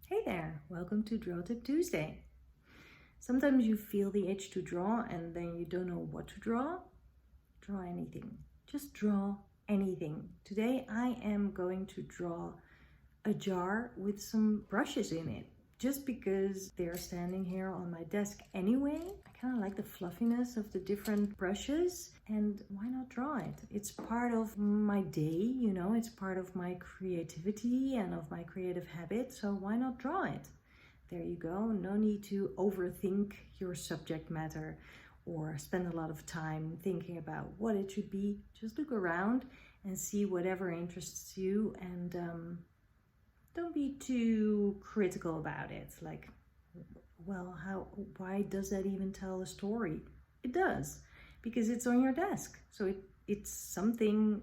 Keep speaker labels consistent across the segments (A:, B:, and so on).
A: Hey there, welcome to Draw Tip Tuesday. Sometimes you feel the itch to draw and then you don't know what to draw. Draw anything. Just draw anything. Today I am going to draw a jar with some brushes in it. Just because they're standing here on my desk anyway. I kind of like the fluffiness of the different brushes, and why not draw it? It's part of my day, it's part of my creativity and of my creative habit, so why not draw it? There you go. No need to overthink your subject matter or spend a lot of time thinking about what it should be. Just look around and see whatever interests you, and don't be too critical about it. Like, well, why does that even tell a story? It does, because it's on your desk. So it's something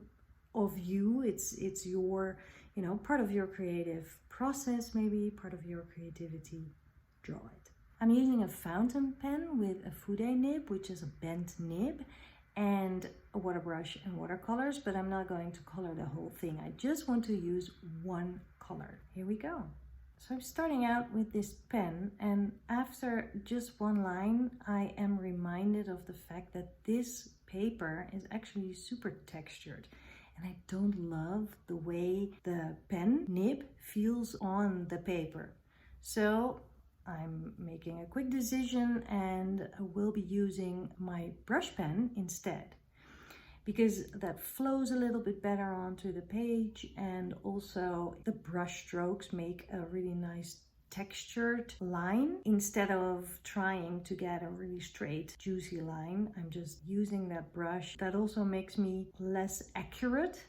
A: of you. It's your, part of your creative process, maybe part of your creativity. Draw it. I'm using a fountain pen with a fude nib, which is a bent nib, and a water brush and watercolors, but I'm not going to color the whole thing. I just want to use one color. Here we go. So I'm starting out with this pen, and after just one line, I am reminded of the fact that this paper is actually super textured. And I don't love the way the pen nib feels on the paper. So I'm making a quick decision and will be using my brush pen instead, because that flows a little bit better onto the page, and also the brush strokes make a really nice textured line instead of trying to get a really straight juicy line. I'm just using that brush. That also makes me less accurate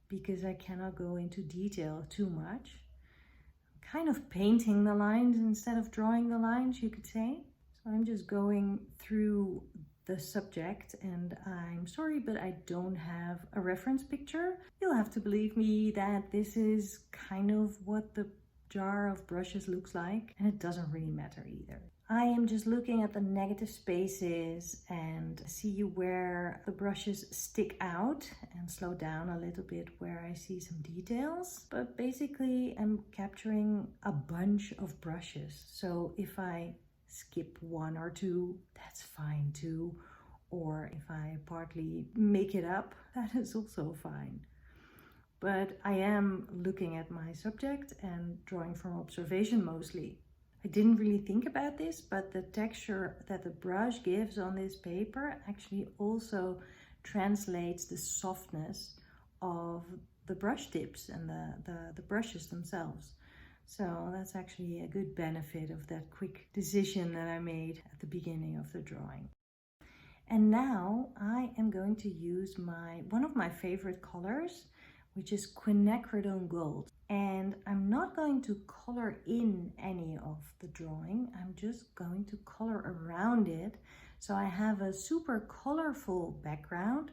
A: because I cannot go into detail too much. Kind of painting the lines instead of drawing the lines, you could say. So I'm just going through the subject, and I'm sorry, but I don't have a reference picture. You'll have to believe me that this is kind of what the jar of brushes looks like, and it doesn't really matter either. I am just looking at the negative spaces and see where the brushes stick out, and slow down a little bit where I see some details. But basically I'm capturing a bunch of brushes. So if I skip one or two, that's fine too. Or if I partly make it up, that is also fine. But I am looking at my subject and drawing from observation mostly. I didn't really think about this, but the texture that the brush gives on this paper actually also translates the softness of the brush tips and the brushes themselves. So that's actually a good benefit of that quick decision that I made at the beginning of the drawing. And now I am going to use one of my favorite colors, which is quinacridone gold. And I'm not going to color in any of the drawing. I'm just going to color around it. So I have a super colorful background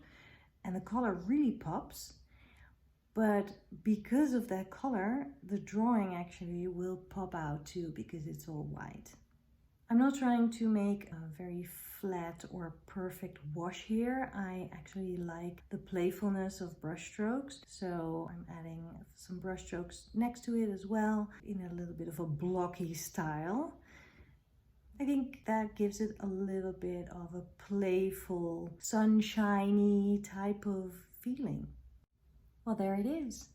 A: and the color really pops. But because of that color, the drawing actually will pop out too, because it's all white. I'm not trying to make a very flat or perfect wash here. I actually like the playfulness of brush strokes. So I'm adding some brush strokes next to it as well, in a little bit of a blocky style. I think that gives it a little bit of a playful, sunshiny type of feeling. Well, there it is.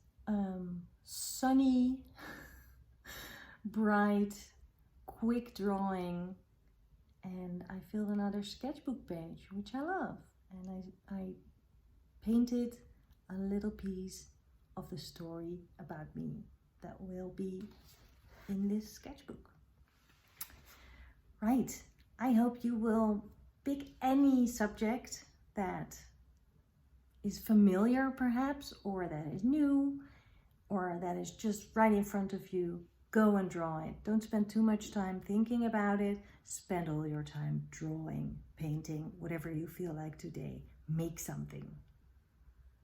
A: Sunny, bright, quick drawing, and I filled another sketchbook page, which I love, and I painted a little piece of the story about me that will be in this sketchbook. Right, I hope you will pick any subject that is familiar perhaps, or that is new, or that is just right in front of you. Go and draw it. Don't spend too much time thinking about it. Spend all your time drawing, painting, whatever you feel like today. Make something.